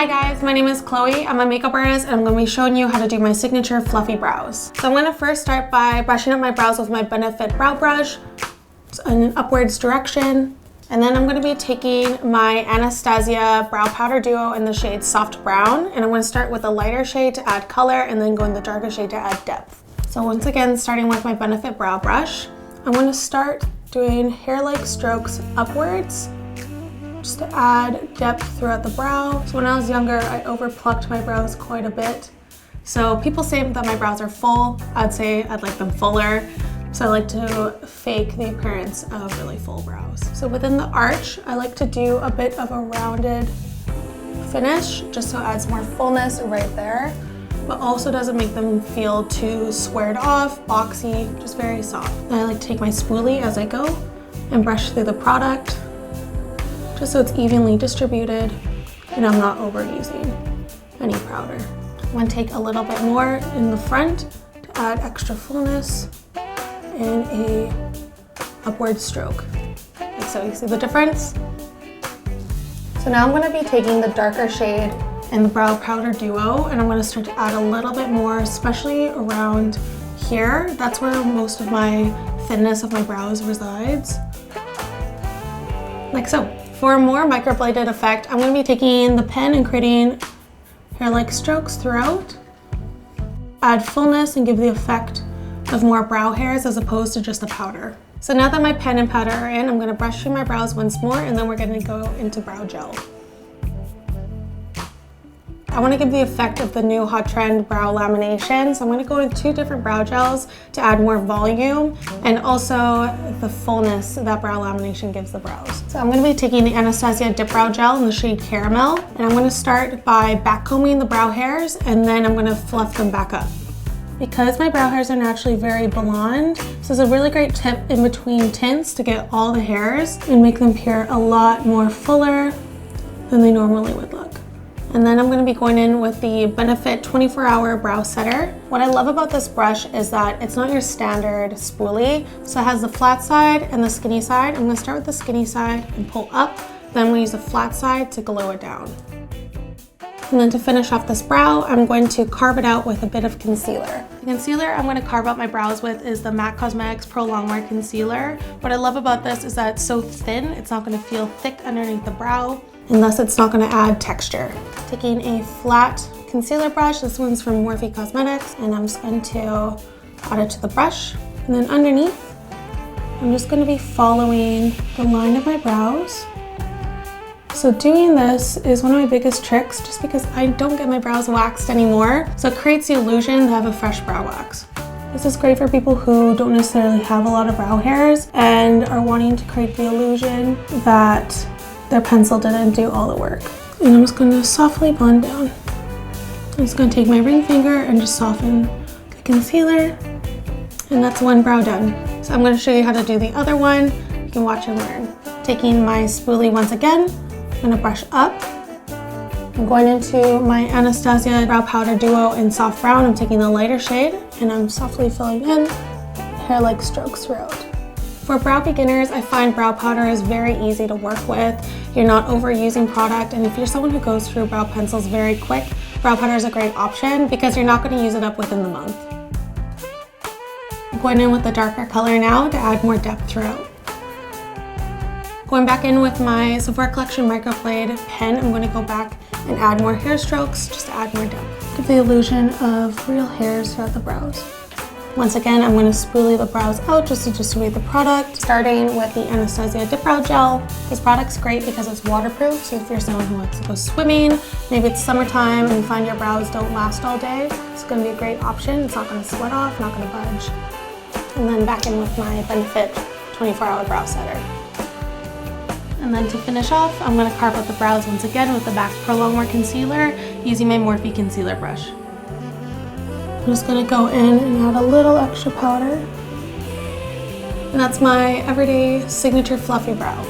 Hi guys, my name is Chloe. I'm a makeup artist and I'm going to be showing you how to do my signature fluffy brows. So I'm going to first start by brushing up my brows with my Benefit brow brush in an upwards direction. And then I'm going to be taking my Anastasia brow powder duo in the shade Soft Brown. And I'm going to start with a lighter shade to add color and then go in the darker shade to add depth. So once again, starting with my Benefit brow brush, I'm going to start doing hair-like strokes upwards, just to add depth throughout the brow. So when I was younger, I overplucked my brows quite a bit. So people say that my brows are full. I'd say I'd like them fuller. So I like to fake the appearance of really full brows. So within the arch, I like to do a bit of a rounded finish, just so it adds more fullness right there, but also doesn't make them feel too squared off, boxy, just very soft. Then I like to take my spoolie as I go and brush through the product, just so it's evenly distributed and I'm not overusing any powder. I'm going to take a little bit more in the front to add extra fullness and a upward stroke. Like so, you see the difference? So now I'm going to be taking the darker shade in the brow powder duo and I'm going to start to add a little bit more, especially around here. That's where most of my thinness of my brows resides. Like so. For a more microbladed effect, I'm going to be taking the pen and creating hair-like strokes throughout. Add fullness and give the effect of more brow hairs as opposed to just a powder. So now that my pen and powder are in, I'm going to brush through my brows once more and then we're going to go into brow gel. I want to give the effect of the new hot trend brow lamination. So I'm going to go with 2 different brow gels to add more volume and also the fullness that brow lamination gives the brows. So I'm going to be taking the Anastasia Dip Brow Gel in the shade Caramel. And I'm going to start by backcombing the brow hairs and then I'm going to fluff them back up. Because my brow hairs are naturally very blonde, this is a really great tip in between tints to get all the hairs and make them appear a lot more fuller than they normally would look. And then I'm going to be going in with the Benefit 24-Hour Brow Setter. What I love about this brush is that it's not your standard spoolie. So it has the flat side and the skinny side. I'm going to start with the skinny side and pull up. Then I'm going to use the flat side to glow it down. And then to finish off this brow, I'm going to carve it out with a bit of concealer. The concealer I'm going to carve out my brows with is the MAC Cosmetics Pro Longwear Concealer. What I love about this is that it's so thin, it's not going to feel thick underneath the brow, and thus it's not going to add texture. Taking a flat concealer brush, this one's from Morphe Cosmetics, and I'm just going to add it to the brush. And then underneath, I'm just going to be following the line of my brows. So doing this is one of my biggest tricks just because I don't get my brows waxed anymore. So it creates the illusion to have a fresh brow wax. This is great for people who don't necessarily have a lot of brow hairs and are wanting to create the illusion that their pencil didn't do all the work. And I'm just going to softly blend down. I'm just going to take my ring finger and just soften the concealer. And that's one brow done. So I'm going to show you how to do the other one. You can watch and learn. Taking my spoolie once again, I'm going to brush up. I'm going into my Anastasia brow powder duo in Soft Brown. I'm taking the lighter shade and I'm softly filling in hair-like strokes throughout. For brow beginners, I find brow powder is very easy to work with. You're not overusing product, and if you're someone who goes through brow pencils very quick, brow powder is a great option because you're not going to use it up within the month. I'm going in with the darker color now to add more depth throughout. Going back in with my Sephora Collection Microblade pen, I'm going to go back and add more hair strokes just to add more depth. Give the illusion of real hairs throughout the brows. Once again, I'm going to spoolie the brows out just to distribute the product, starting with the Anastasia Dip Brow Gel. This product's great because it's waterproof, so if you're someone who likes to go swimming, maybe it's summertime and you find your brows don't last all day, it's going to be a great option. It's not going to sweat off, not going to budge. And then back in with my Benefit 24-Hour Brow Setter. And then to finish off, I'm going to carve out the brows once again with the MAC Pro Longwear Concealer using my Morphe concealer brush. I'm just going to go in and add a little extra powder. And that's my everyday signature fluffy brow.